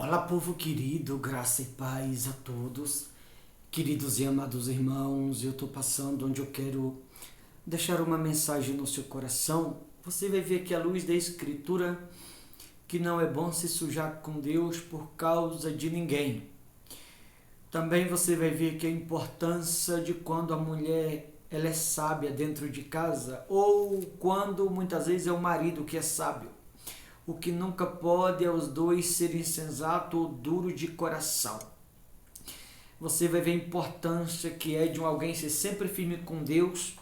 Olá, povo querido, graça e paz a todos. Queridos e amados irmãos, eu estou passando onde eu quero deixar uma mensagem no seu coração. Você vai ver que à luz da Escritura que não é bom se sujar com Deus por causa de ninguém. Também você vai ver que a importância de quando a mulher ela é sábia dentro de casa ou quando muitas vezes é o marido que é sábio. O que nunca pode é os dois serem insensatos ou duros de coração. Você vai ver a importância que é de alguém ser sempre firme com Deus.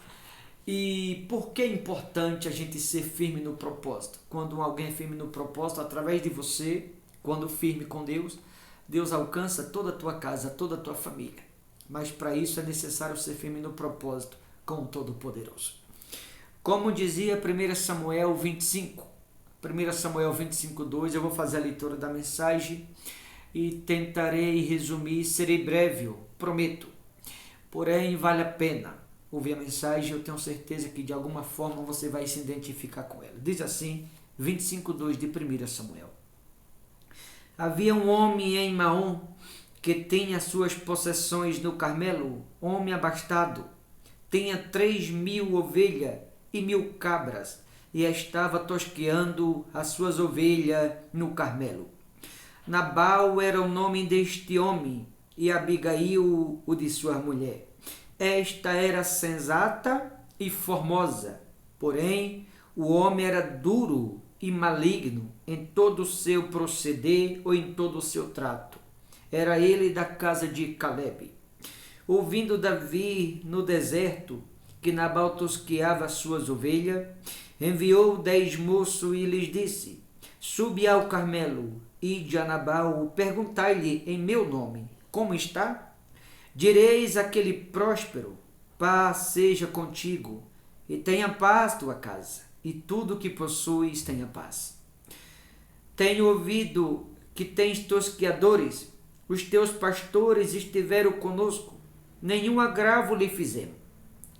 E por que é importante a gente ser firme no propósito? Quando alguém é firme no propósito, através de você, quando firme com Deus, Deus alcança toda a tua casa, toda a tua família. Mas para isso é necessário ser firme no propósito com o Todo-Poderoso. Como dizia 1 Samuel 25, 1 Samuel 25:2, eu vou fazer a leitura da mensagem e tentarei resumir, serei breve, prometo. Porém, vale a pena ouvir a mensagem, eu tenho certeza que de alguma forma você vai se identificar com ela. Diz assim, 25:2 de 1 Samuel. Havia um homem em Maom que tinha suas possessões no Carmelo, homem abastado, tinha 3.000 ovelhas e 1.000 cabras, e estava tosqueando as suas ovelhas no Carmelo. Nabal era o nome deste homem, e Abigail o de sua mulher. Esta era sensata e formosa, porém o homem era duro e maligno em todo o seu proceder ou em todo o seu trato. Era ele da casa de Caleb. Ouvindo Davi no deserto que Nabal tosqueava as suas ovelhas, enviou 10 moços e lhes disse: Subi ao Carmelo, ide a Nabal, perguntai-lhe em meu nome, como está? Direis àquele próspero, paz seja contigo, e tenha paz tua casa, e tudo o que possuis tenha paz. Tenho ouvido que tens tosqueadores, os teus pastores estiveram conosco, nenhum agravo lhe fizemos,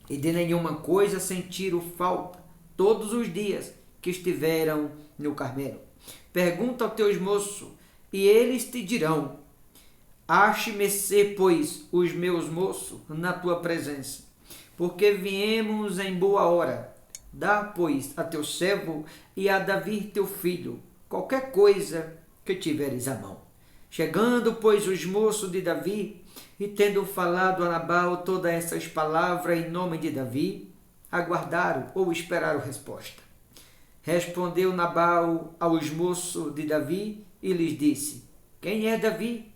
e de nenhuma coisa sentiram falta, todos os dias que estiveram no Carmelo. Pergunta aos teus moços, e eles te dirão: ache-me, pois, os meus moços na tua presença, porque viemos em boa hora. Dá, pois, a teu servo e a Davi teu filho qualquer coisa que tiveres à mão. Chegando, pois, os moços de Davi, e tendo falado a Nabal todas essas palavras em nome de Davi, aguardaram ou esperaram resposta. Respondeu Nabal aos moços de Davi e lhes disse: quem é Davi?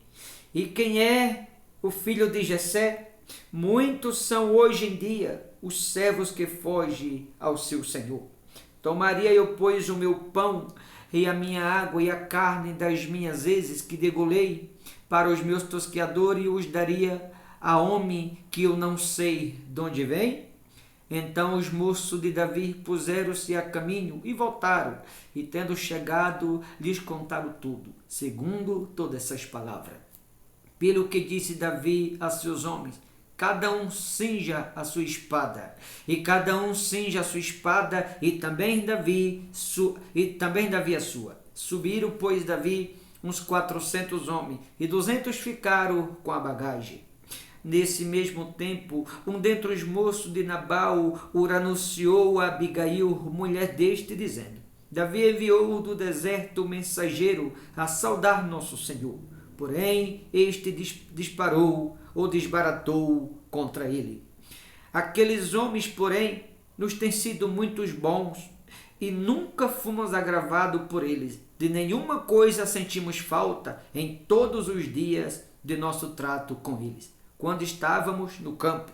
E quem é o filho de Jessé? Muitos são hoje em dia os servos que fogem ao seu senhor. Tomaria eu, pois, o meu pão e a minha água e a carne das minhas vezes que degolei para os meus tosqueadores e os daria a homem que eu não sei de onde vem? Então os moços de Davi puseram-se a caminho e voltaram, e tendo chegado, lhes contaram tudo, segundo todas essas palavras. Pelo que disse Davi a seus homens: cada um cinja a sua espada, e cada um cinja a sua espada, e também Davi a sua. Subiram, pois, Davi uns 400 homens, e 200 ficaram com a bagagem. Nesse mesmo tempo, um dentre os moços de Nabal o anunciou a Abigail, mulher deste, dizendo: Davi enviou do deserto o mensageiro a saudar nosso Senhor. Porém, este disparou ou desbaratou contra ele. Aqueles homens, porém, nos têm sido muito bons, e nunca fomos agravados por eles. De nenhuma coisa sentimos falta em todos os dias de nosso trato com eles. Quando estávamos no campo,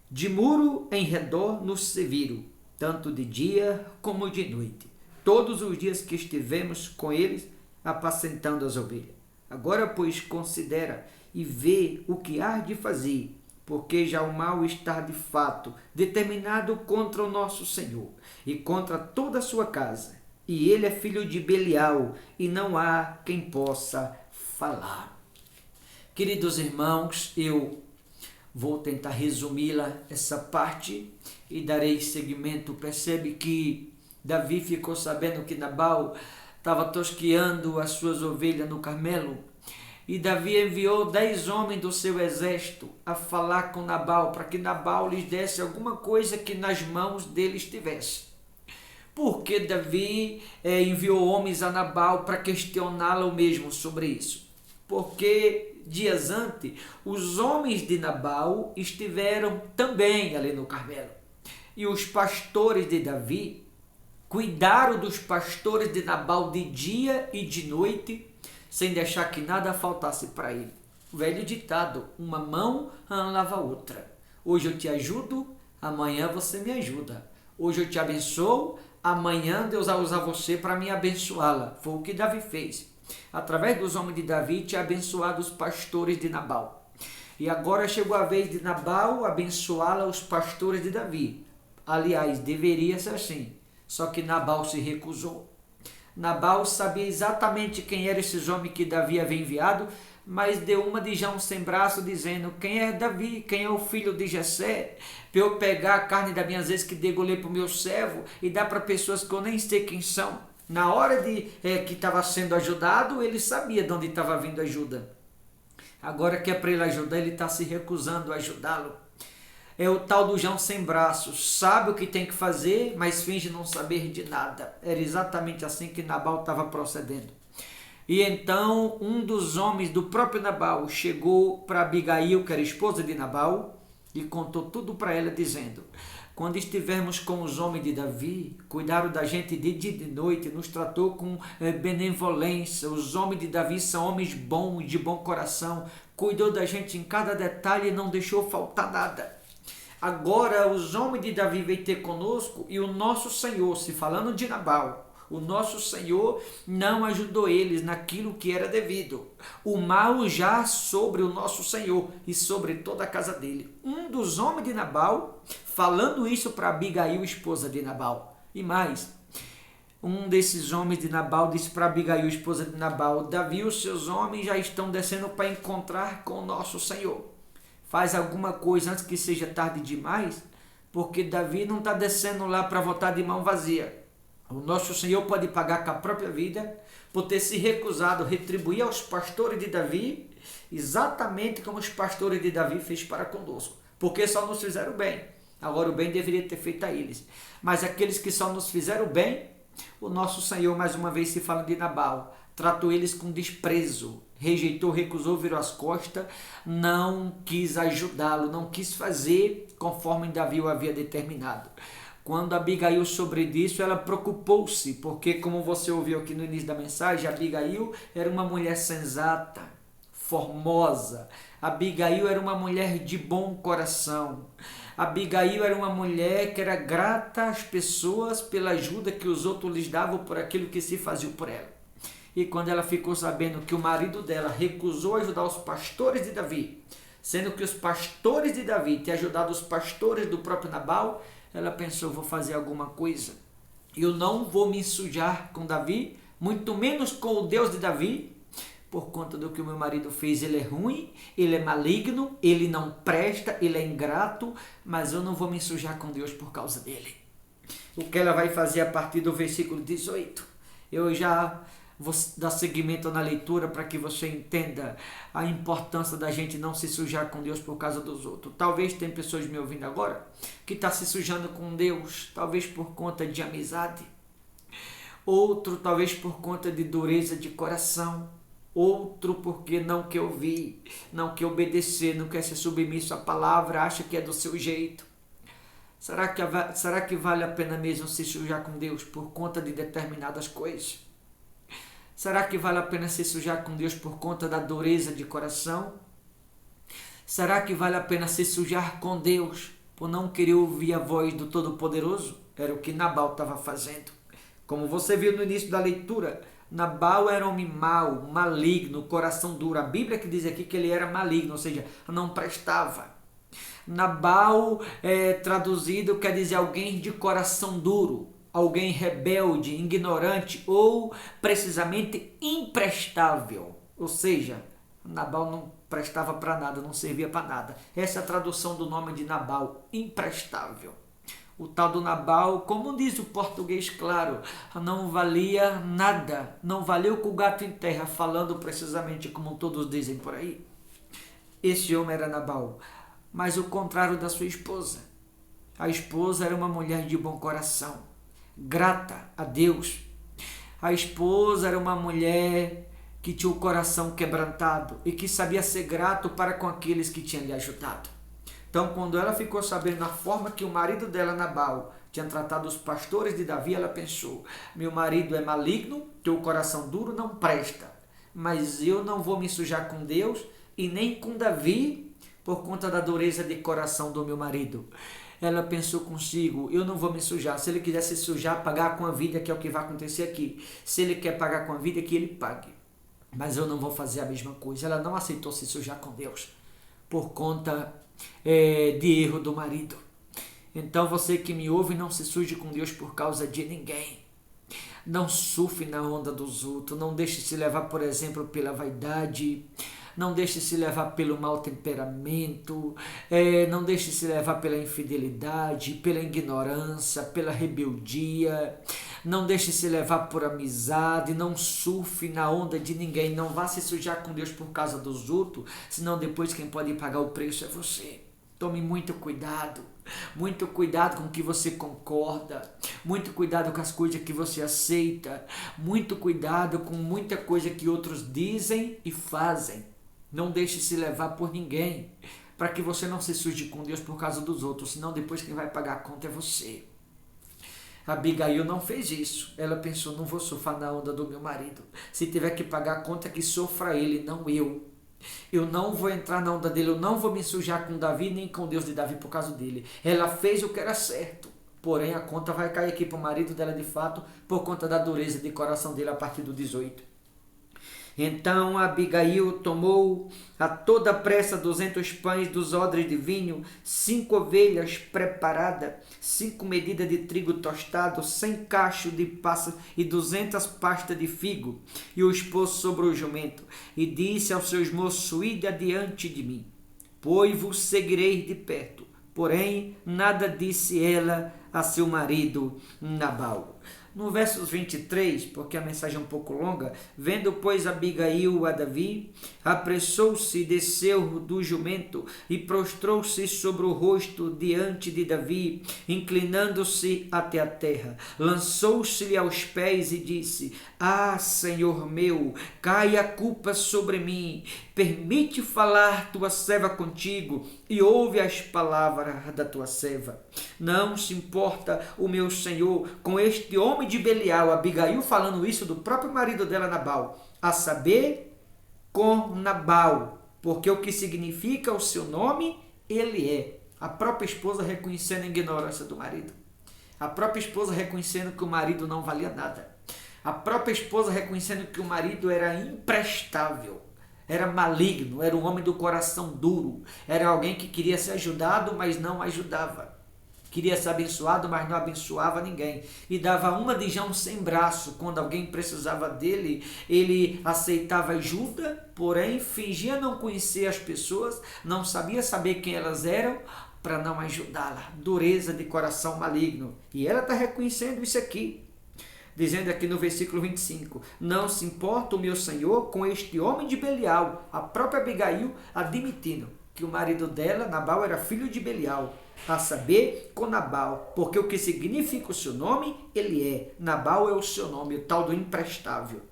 de muro em redor nos serviram, tanto de dia como de noite, todos os dias que estivemos com eles, apacentando as ovelhas. Agora, pois, considera e vê o que há de fazer, porque já o mal está de fato determinado contra o nosso Senhor e contra toda a sua casa. E ele é filho de Belial, e não há quem possa falar. Queridos irmãos, eu vou tentar resumi-la essa parte e darei seguimento. Percebe que Davi ficou sabendo que Nabal estava tosqueando as suas ovelhas no Carmelo. E Davi enviou 10 homens do seu exército a falar com Nabal, para que Nabal lhes desse alguma coisa que nas mãos dele estivesse. Por que Davi enviou homens a Nabal para questioná-lo mesmo sobre isso? Porque dias antes, os homens de Nabal estiveram também ali no Carmelo. E os pastores de Davi cuidaram dos pastores de Nabal de dia e de noite, sem deixar que nada faltasse para ele. O velho ditado, uma mão lava a outra. Hoje eu te ajudo, amanhã você me ajuda. Hoje eu te abençoo, amanhã Deus vai usar você para me abençoá-la. Foi o que Davi fez. Através dos homens de Davi, tinha abençoado os pastores de Nabal. E agora chegou a vez de Nabal abençoá-la os pastores de Davi. Aliás, deveria ser assim. Só que Nabal se recusou. Nabal sabia exatamente quem eram esses homens que Davi havia enviado, mas deu uma de João sem braço, dizendo: quem é Davi? Quem é o filho de Jessé? Para eu pegar a carne das minhas vezes que degolei para o meu servo e dar para pessoas que eu nem sei quem são. Na hora que estava sendo ajudado, ele sabia de onde estava vindo ajuda. Agora que é para ele ajudar, ele está se recusando a ajudá-lo. É o tal do João sem braços, sabe o que tem que fazer, mas finge não saber de nada. Era exatamente assim que Nabal estava procedendo. E então um dos homens do próprio Nabal chegou para Abigail, que era esposa de Nabal, e contou tudo para ela, dizendo: quando estivermos com os homens de Davi, cuidaram da gente de dia e de noite, nos tratou com benevolência. Os homens de Davi são homens bons, de bom coração, cuidou da gente em cada detalhe e não deixou faltar nada. Agora os homens de Davi vêm ter conosco e o nosso Senhor, se falando de Nabal, o nosso Senhor não ajudou eles naquilo que era devido. O mal já sobre o nosso Senhor e sobre toda a casa dele. Um dos homens de Nabal, falando isso para Abigail, esposa de Nabal. E mais, um desses homens de Nabal disse para Abigail, esposa de Nabal: Davi e os seus homens já estão descendo para encontrar com o nosso Senhor. Faz alguma coisa antes que seja tarde demais, porque Davi não está descendo lá para voltar de mão vazia. O nosso Senhor pode pagar com a própria vida por ter se recusado a retribuir aos pastores de Davi exatamente como os pastores de Davi fez para conosco, porque só nos fizeram bem. Agora o bem deveria ter feito a eles, mas aqueles que só nos fizeram bem, o nosso Senhor, mais uma vez se fala de Nabal, tratou eles com desprezo, rejeitou, recusou, virou as costas, não quis ajudá-lo, não quis fazer conforme Davi o havia determinado. Quando Abigail soube disso, ela preocupou-se, porque como você ouviu aqui no início da mensagem, Abigail era uma mulher sensata, formosa. Abigail era uma mulher de bom coração. Abigail era uma mulher que era grata às pessoas pela ajuda que os outros lhes davam por aquilo que se fazia por ela. E quando ela ficou sabendo que o marido dela recusou ajudar os pastores de Davi, sendo que os pastores de Davi tinham ajudado os pastores do próprio Nabal, ela pensou: vou fazer alguma coisa. Eu não vou me sujar com Davi, muito menos com o Deus de Davi, por conta do que o meu marido fez. Ele é ruim, ele é maligno, ele não presta, ele é ingrato, mas eu não vou me sujar com Deus por causa dele. O que ela vai fazer a partir do versículo 18? Eu já vou dar seguimento na leitura para que você entenda a importância da gente não se sujar com Deus por causa dos outros. Talvez tem pessoas me ouvindo agora que estão se sujando com Deus, talvez por conta de amizade, outro talvez por conta de dureza de coração, outro porque não quer ouvir, não quer obedecer, não quer ser submisso à palavra, acha que é do seu jeito. Será que vale a pena mesmo se sujar com Deus por conta de determinadas coisas? Será que vale a pena se sujar com Deus por conta da dureza de coração? Será que vale a pena se sujar com Deus por não querer ouvir a voz do Todo-Poderoso? Era o que Nabal estava fazendo. Como você viu no início da leitura, Nabal era um homem mau, maligno, coração duro. A Bíblia que diz aqui que ele era maligno, ou seja, não prestava. Nabal, traduzido, quer dizer alguém de coração duro, alguém rebelde, ignorante ou precisamente imprestável. Ou seja, Nabal não prestava para nada, não servia para nada. Essa é a tradução do nome de Nabal, imprestável. O tal do Nabal, como diz o português claro, não valia nada, não valeu com o gato em terra, falando precisamente como todos dizem por aí. Esse homem era Nabal, mas o contrário da sua esposa. A esposa era uma mulher de bom coração, grata a Deus. A esposa era uma mulher que tinha o coração quebrantado e que sabia ser grato para com aqueles que tinham lhe ajudado. Então, quando ela ficou sabendo da forma que o marido dela, Nabal, tinha tratado os pastores de Davi, ela pensou: meu marido é maligno, teu coração duro não presta, mas eu não vou me sujar com Deus e nem com Davi por conta da dureza de coração do meu marido. Ela pensou consigo: eu não vou me sujar. Se ele quiser se sujar, pagar com a vida, que é o que vai acontecer aqui. Se ele quer pagar com a vida, que ele pague. Mas eu não vou fazer a mesma coisa. Ela não aceitou se sujar com Deus por conta de erro do marido. Então você que me ouve, não se suje com Deus por causa de ninguém. Não surfe na onda dos outros. Não deixe se levar, por exemplo, pela vaidade. Não deixe se levar pelo mau temperamento, não deixe se levar pela infidelidade, pela ignorância, pela rebeldia. Não deixe se levar por amizade, não surfe na onda de ninguém. Não vá se sujar com Deus por causa dos outros, senão depois quem pode pagar o preço é você. Tome muito cuidado com o que você concorda, muito cuidado com as coisas que você aceita, muito cuidado com muita coisa que outros dizem e fazem. Não deixe se levar por ninguém, para que você não se suje com Deus por causa dos outros, senão depois quem vai pagar a conta é você. Abigail não fez isso. Ela pensou: não vou surfar na onda do meu marido. Se tiver que pagar a conta, que sofra ele, não eu. Eu não vou entrar na onda dele, eu não vou me sujar com Davi, nem com Deus de Davi por causa dele. Ela fez o que era certo, porém a conta vai cair aqui para o marido dela de fato, por conta da dureza de coração dele a partir do 18. Então Abigail tomou a toda pressa 200 pães, 2 odres de vinho, 5 ovelhas preparadas, 5 medidas de trigo tostado, 100 cachos de passas e 200 pastas de figo, e os pôs sobre o jumento, e disse aos seus moços: ide adiante de mim, pois vos seguirei de perto. Porém, nada disse ela a seu marido Nabal. No verso 23, porque a mensagem é um pouco longa, vendo, pois, Abigail a Davi, apressou-se, desceu do jumento e prostrou-se sobre o rosto diante de Davi, inclinando-se até a terra. Lançou-se-lhe aos pés e disse: ah, Senhor meu, cai a culpa sobre mim. Permite falar tua serva contigo e ouve as palavras da tua serva. Não se importa o meu senhor com este homem de Belial. Abigail falando isso do próprio marido dela, Nabal, a saber, com Nabal, porque o que significa o seu nome, ele é. A própria esposa reconhecendo a ignorância do marido. A própria esposa reconhecendo que o marido não valia nada. A própria esposa reconhecendo que o marido era imprestável. Era maligno, era um homem do coração duro, era alguém que queria ser ajudado, mas não ajudava. Queria ser abençoado, mas não abençoava ninguém. E dava uma de Jão sem braço. Quando alguém precisava dele, ele aceitava ajuda, porém fingia não conhecer as pessoas, não sabia saber quem elas eram, para não ajudá-la. Dureza de coração maligno. E ela está reconhecendo isso aqui. Dizendo aqui no versículo 25, não se importa o meu senhor com este homem de Belial. A própria Abigail admitindo que o marido dela, Nabal, era filho de Belial. A saber, com Nabal, porque o que significa o seu nome, ele é. Nabal é o seu nome, o tal do imprestável.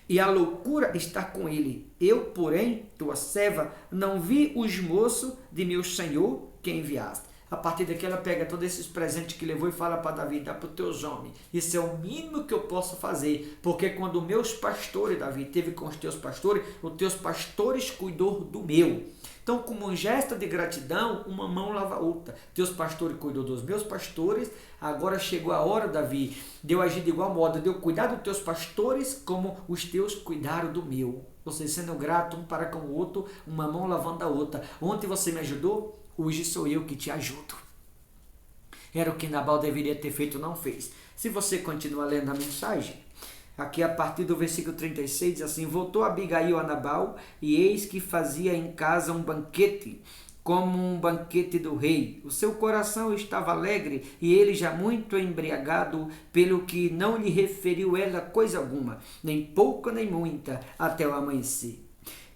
E a loucura está com ele. Eu, porém, tua serva, não vi os moços de meu senhor que enviaste. A partir daqui ela pega todos esses presentes que levou e fala para Davi: dá para os teus homens. Isso é o mínimo que eu posso fazer. Porque quando meus pastores, Davi, teve com os teus pastores cuidou do meu. Então, como um gesto de gratidão, uma mão lava a outra. Teus pastores cuidou dos meus pastores. Agora chegou a hora, Davi, de eu agir de igual modo. De eu cuidar dos teus pastores como os teus cuidaram do meu. Você sendo grato um para com o outro, uma mão lavando a outra. Ontem você me ajudou, hoje sou eu que te ajudo. Era o que Nabal deveria ter feito, não fez. Se você continuar lendo a mensagem, aqui a partir do versículo 36, diz assim: voltou Abigail a Nabal, e eis que fazia em casa um banquete, como um banquete do rei. O seu coração estava alegre e ele já muito embriagado, pelo que não lhe referiu ela coisa alguma, nem pouca nem muita, até o amanhecer.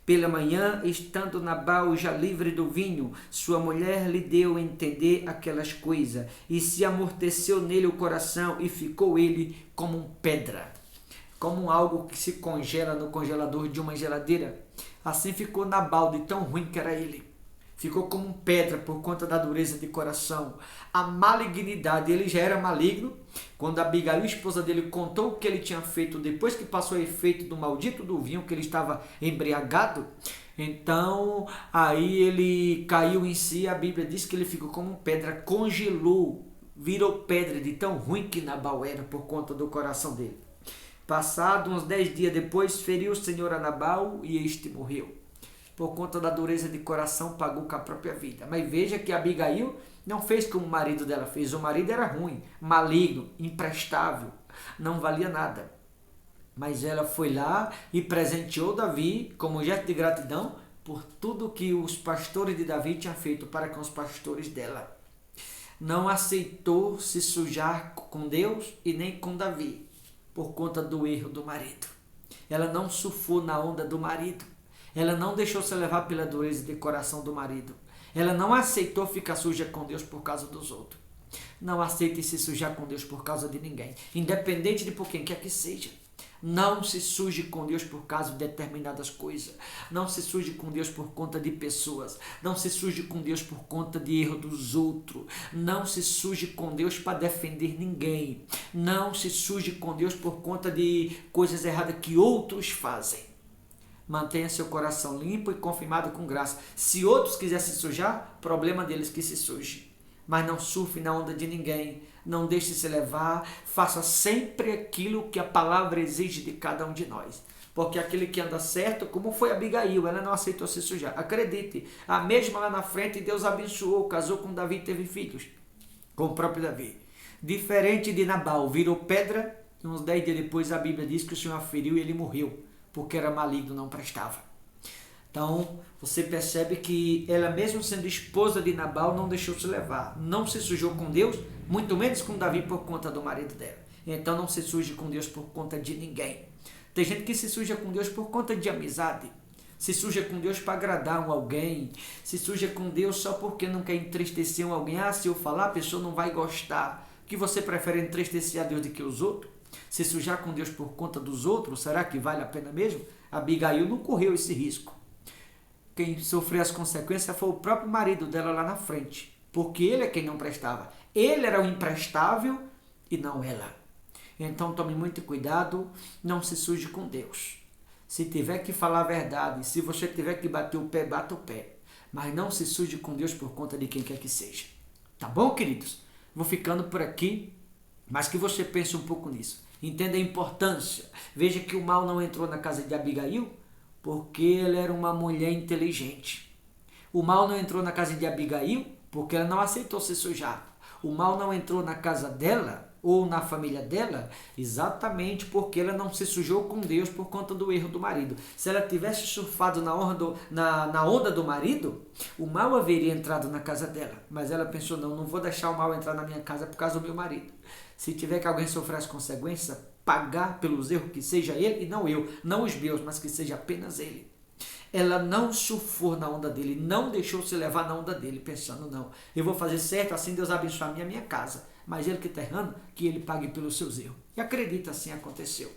Pela manhã, estando Nabal já livre do vinho, sua mulher lhe deu a entender aquelas coisas, e se amorteceu nele o coração, e ficou ele como pedra, como algo que se congela no congelador de uma geladeira. Assim ficou Nabal, de tão ruim que era ele. Ficou como pedra por conta da dureza de coração. A malignidade, ele já era maligno. Quando Abigail, esposa dele, contou o que ele tinha feito depois que passou o efeito do maldito do vinho, que ele estava embriagado, então aí ele caiu em si. A Bíblia diz que ele ficou como pedra, congelou, virou pedra de tão ruim que Nabal era por conta do coração dele. Passado uns 10 dias depois, feriu o Senhor a Nabal e este morreu. Por conta da dureza de coração, pagou com a própria vida. Mas veja que Abigail não fez como o marido dela fez. O marido era ruim, maligno, imprestável, não valia nada. Mas ela foi lá e presenteou Davi como gesto de gratidão por tudo que os pastores de Davi tinham feito para com os pastores dela. Não aceitou se sujar com Deus e nem com Davi, por conta do erro do marido. Ela não surfou na onda do marido. Ela não deixou se levar pela dureza de coração do marido. Ela não aceitou ficar suja com Deus por causa dos outros. Não aceite se sujar com Deus por causa de ninguém, independente de por quem quer que seja. Não se suje com Deus por causa de determinadas coisas. Não se suje com Deus por conta de pessoas. Não se suje com Deus por conta de erro dos outros. Não se suje com Deus para defender ninguém. Não se suje com Deus por conta de coisas erradas que outros fazem. Mantenha seu coração limpo e confirmado com graça. Se outros quiserem se sujar, problema deles que se suje. Mas não surfe na onda de ninguém. Não deixe se levar. Faça sempre aquilo que a palavra exige de cada um de nós. Porque aquele que anda certo, como foi Abigail, ela não aceitou se sujar. Acredite, a mesma lá na frente, Deus abençoou, casou com Davi e teve filhos. Com o próprio Davi. Diferente de Nabal, virou pedra. E uns 10 dias depois a Bíblia diz que o Senhor feriu e ele morreu. Porque era maligno, não prestava. Então, você percebe que ela, mesmo sendo esposa de Nabal, não deixou se levar. Não se sujou com Deus, muito menos com Davi por conta do marido dela. Então, não se suje com Deus por conta de ninguém. Tem gente que se suja com Deus por conta de amizade. Se suja com Deus para agradar alguém. Se suja com Deus só porque não quer entristecer alguém. Ah, se eu falar, a pessoa não vai gostar. Que você prefere entristecer a Deus do que os outros? Se sujar com Deus por conta dos outros, será que vale a pena mesmo? Abigail não correu esse risco. Quem sofreu as consequências foi o próprio marido dela lá na frente, porque ele é quem não prestava. Ele era o imprestável e não ela. Então tome muito cuidado, não se suje com Deus. Se tiver que falar a verdade, se você tiver que bater o pé, bata o pé. Mas não se suje com Deus por conta de quem quer que seja. Tá bom, queridos? Vou ficando por aqui. Mas que você pense um pouco nisso. Entenda a importância. Veja que o mal não entrou na casa de Abigail porque ela era uma mulher inteligente. O mal não entrou na casa de Abigail porque ela não aceitou se sujar. O mal não entrou na casa dela ou na família dela exatamente porque ela não se sujou com Deus por conta do erro do marido. Se ela tivesse surfado na onda do marido, o mal haveria entrado na casa dela. Mas ela pensou, não vou deixar o mal entrar na minha casa por causa do meu marido. Se tiver que alguém sofrer as consequências, pagar pelos erros, que seja ele e não eu, não os meus, mas que seja apenas ele. Ela não surfou na onda dele, não deixou se levar na onda dele, pensando, não, eu vou fazer certo, assim Deus abençoe a minha casa. Mas ele que está errando, que ele pague pelos seus erros. E acredita, assim aconteceu.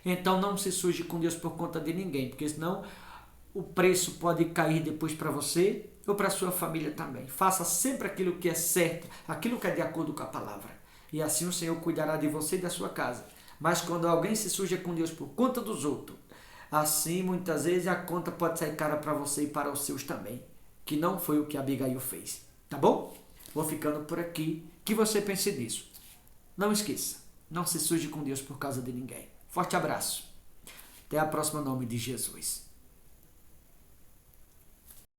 Então não se suje com Deus por conta de ninguém, porque senão o preço pode cair depois para você ou para sua família também. Faça sempre aquilo que é certo, aquilo que é de acordo com a palavra. E assim o Senhor cuidará de você e da sua casa. Mas quando alguém se suja com Deus por conta dos outros, assim muitas vezes a conta pode sair cara para você e para os seus também. Que não foi o que Abigail fez. Tá bom? Vou ficando por aqui. Que você pense nisso. Não esqueça. Não se suje com Deus por causa de ninguém. Forte abraço. Até a próxima, em nome de Jesus.